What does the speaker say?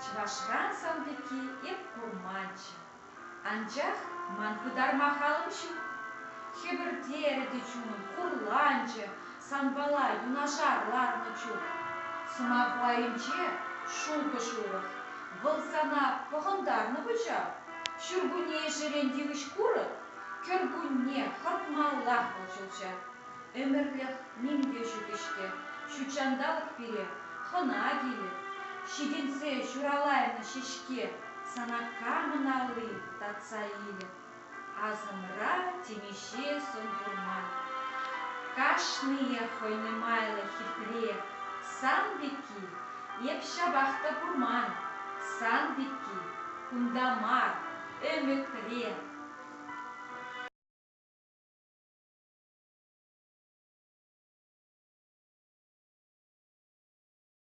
Чăвашран пекки еп курманчче. Анчах ман пыдарма халымчу. Хебірдері чуным хурланчы, санбала юнашарларны чук. Сымақлайымче шулпы шурық. Бұл сана пұғындарны бұча. Шүргүне жерендегіш куры, көргүне хатмаллах бұчылча. Өмірлік немге жүгішке, шучандалық бере, хына келі. Шиденсе журалайны шешке, сана камыналы татса елі. Азымра темеше сон турман. Кашные хойнымайлы хитре, сан бекки, еп шабахта пурман, сан бекки, кундамар, өмікре.